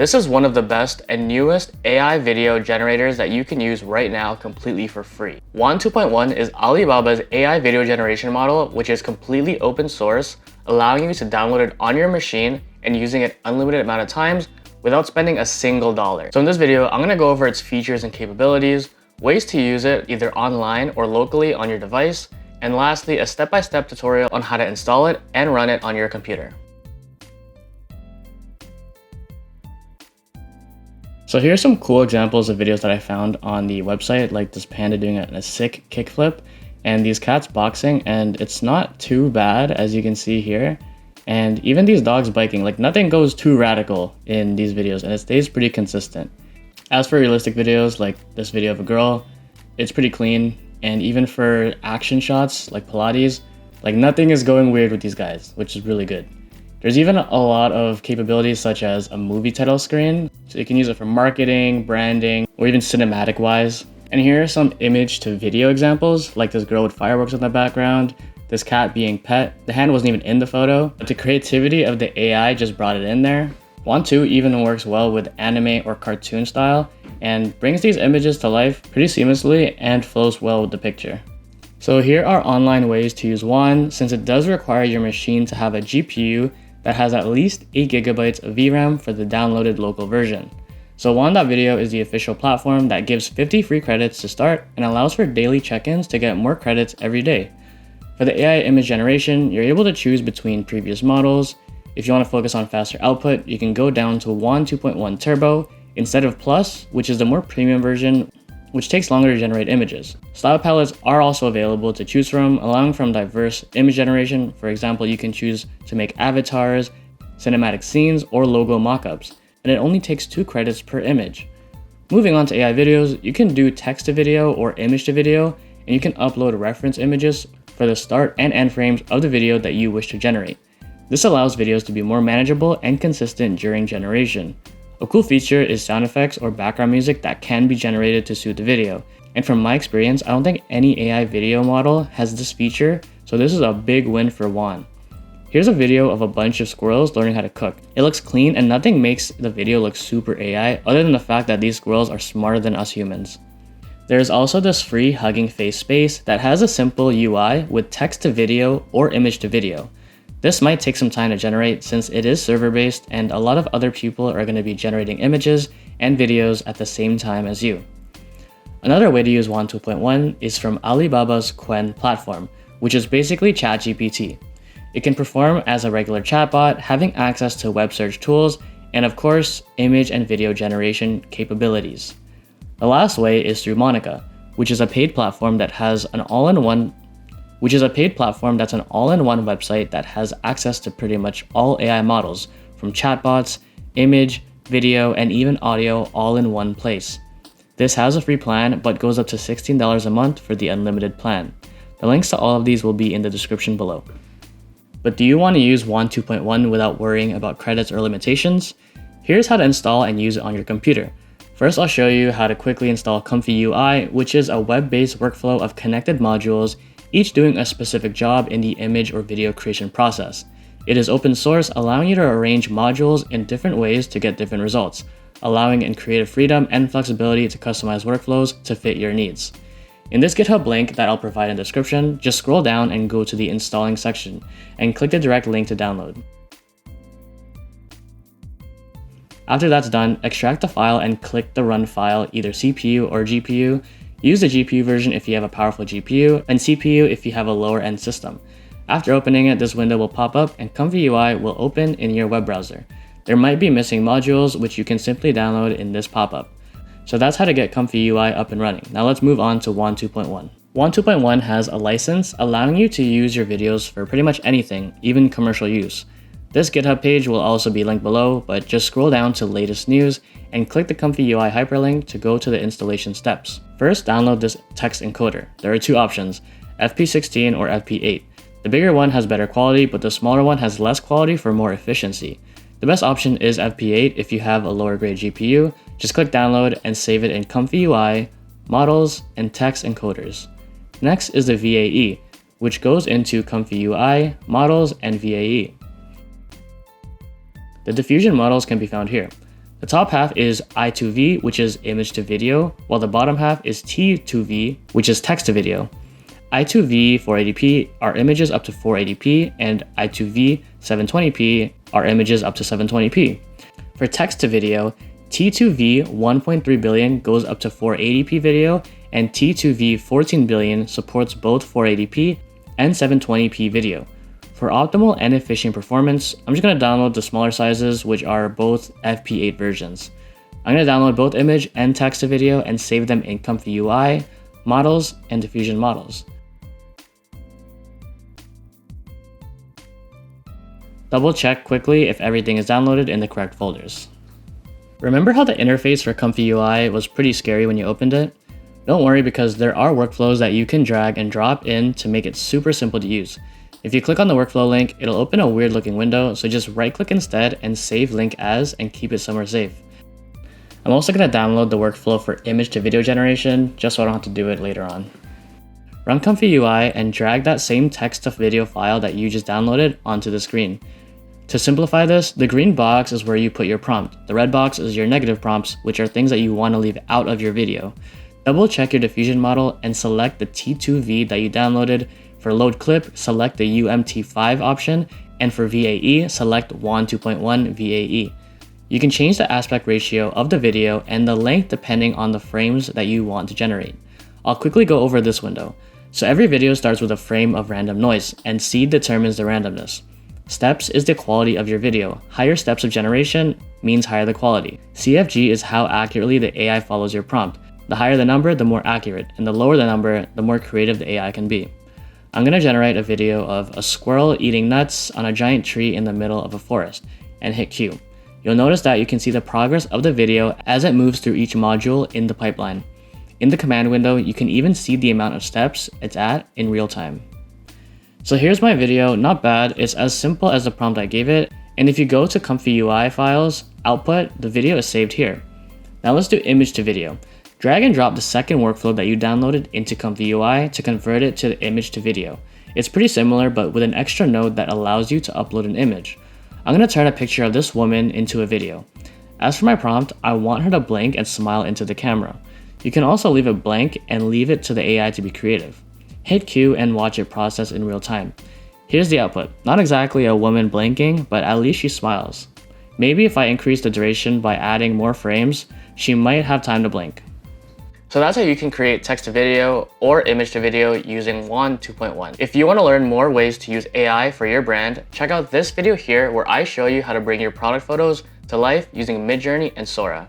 This is one of the best and newest AI video generators that you can use right now completely for free. Wan 2.1 is Alibaba's AI video generation model, which is completely open source, allowing you to download it on your machine and using it unlimited amount of times without spending a single dollar. So in this video, I'm gonna go over its features and capabilities, ways to use it either online or locally on your device, and lastly, a step-by-step tutorial on how to install it and run it on your computer. So here's some cool examples of videos that I found on the website, like this panda doing a sick kickflip and these cats boxing, and it's not too bad as you can see here. And even these dogs biking, like nothing goes too radical in these videos and it stays pretty consistent. As for realistic videos, like this video of a girl, it's pretty clean. And even for action shots like Pilates, like nothing is going weird with these guys, which is really good. There's even a lot of capabilities such as a movie title screen, so you can use it for marketing, branding, or even cinematic wise. And here are some image to video examples, like this girl with fireworks in the background, this cat being pet. The hand wasn't even in the photo, but the creativity of the AI just brought it in there. Wan 2 even works well with anime or cartoon style and brings these images to life pretty seamlessly and flows well with the picture. So here are online ways to use Wan, since it does require your machine to have a GPU that has at least 8 GB of VRAM for the downloaded local version. So Wan.video is the official platform that gives 50 free credits to start and allows for daily check-ins to get more credits every day. For the AI image generation, you're able to choose between previous models. If you want to focus on faster output, you can go down to Wan 2.1 Turbo instead of Plus, which is the more premium version, which takes longer to generate images. Style palettes are also available to choose from, allowing from diverse image generation. For example, you can choose to make avatars, cinematic scenes, or logo mockups, and it only takes 2 credits per image. Moving on to AI videos, you can do text to video or image to video, and you can upload reference images for the start and end frames of the video that you wish to generate. This allows videos to be more manageable and consistent during generation. A cool feature is sound effects or background music that can be generated to suit the video. And from my experience, I don't think any AI video model has this feature, so this is a big win for Wan. Here's a video of a bunch of squirrels learning how to cook. It looks clean and nothing makes the video look super AI other than the fact that these squirrels are smarter than us humans. There's also this free Hugging Face space that has a simple UI with text to video or image to video. This might take some time to generate since it is server-based and a lot of other people are going to be generating images and videos at the same time as you. Another way to use Wan 2.1 is from Alibaba's Qwen platform, which is basically ChatGPT. It can perform as a regular chatbot, having access to web search tools, and of course, image and video generation capabilities. The last way is through Monica, which is a paid platform that has an all-in-one website that has access to pretty much all AI models, from chatbots, image, video, and even audio all in one place. This has a free plan, but goes up to $16 a month for the unlimited plan. The links to all of these will be in the description below. But do you want to use Wan 2.1 without worrying about credits or limitations? Here's how to install and use it on your computer. First, I'll show you how to quickly install Comfy UI, which is a web-based workflow of connected modules, each doing a specific job in the image or video creation process. It is open source, allowing you to arrange modules in different ways to get different results, allowing in creative freedom and flexibility to customize workflows to fit your needs. In this GitHub link that I'll provide in the description, just scroll down and go to the installing section and click the direct link to download. After that's done, extract the file and click the run file, either CPU or GPU. Use the GPU version if you have a powerful GPU, and CPU if you have a lower end system. After opening it, this window will pop up and Comfy UI will open in your web browser. There might be missing modules, which you can simply download in this pop-up. So that's how to get Comfy UI up and running. Now let's move on to Wan 2.1. Wan 2.1 has a license allowing you to use your videos for pretty much anything, even commercial use. This GitHub page will also be linked below, but just scroll down to latest news and click the Comfy UI hyperlink to go to the installation steps. First, download this text encoder. There are 2 options, FP16 or FP8. The bigger one has better quality, but the smaller one has less quality for more efficiency. The best option is FP8 if you have a lower grade GPU. Just click download and save it in Comfy UI, models, and text encoders. Next is the VAE, which goes into Comfy UI, models, and VAE. The diffusion models can be found here. The top half is I2V, which is image to video, while the bottom half is T2V, which is text to video. I2V 480p are images up to 480p, and I2V 720p are images up to 720p. For text to video, T2V 1.3 billion goes up to 480p video, and T2V 14 billion supports both 480p and 720p video. For optimal and efficient performance, I'm just going to download the smaller sizes, which are both FP8 versions. I'm going to download both image and text to video and save them in Comfy UI, Models, and Diffusion Models. Double check quickly if everything is downloaded in the correct folders. Remember how the interface for Comfy UI was pretty scary when you opened it? Don't worry, because there are workflows that you can drag and drop in to make it super simple to use. If you click on the workflow link, it'll open a weird looking window, so just right click instead and save link as and keep it somewhere safe. I'm also going to download the workflow for image to video generation, just so I don't have to do it later on. Run Comfy UI and drag that same text to video file that you just downloaded onto the screen. To simplify this, the green box is where you put your prompt. The red box is your negative prompts, which are things that you want to leave out of your video. Double check your diffusion model and select the T2V that you downloaded. For load clip, select the UMT5 option, and for VAE, select Wan 2.1 VAE. You can change the aspect ratio of the video and the length depending on the frames that you want to generate. I'll quickly go over this window. So every video starts with a frame of random noise, and seed determines the randomness. Steps is the quality of your video. Higher steps of generation means higher the quality. CFG is how accurately the AI follows your prompt. The higher the number, the more accurate, and the lower the number, the more creative the AI can be. I'm going to generate a video of a squirrel eating nuts on a giant tree in the middle of a forest, and hit Q. You'll notice that you can see the progress of the video as it moves through each module in the pipeline. In the command window, you can even see the amount of steps it's at in real time. So here's my video. Not bad. It's as simple as the prompt I gave it, and if you go to Comfy UI files, output, the video is saved here. Now let's do image to video. Drag and drop the second workflow that you downloaded into Comfy UI to convert it to the image to video. It's pretty similar, but with an extra node that allows you to upload an image. I'm going to turn a picture of this woman into a video. As for my prompt, I want her to blink and smile into the camera. You can also leave it blank and leave it to the AI to be creative. Hit Q and watch it process in real time. Here's the output. Not exactly a woman blinking, but at least she smiles. Maybe if I increase the duration by adding more frames, she might have time to blink. So that's how you can create text to video or image to video using Wan 2.1. If you want to learn more ways to use AI for your brand, check out this video here where I show you how to bring your product photos to life using Midjourney and Sora.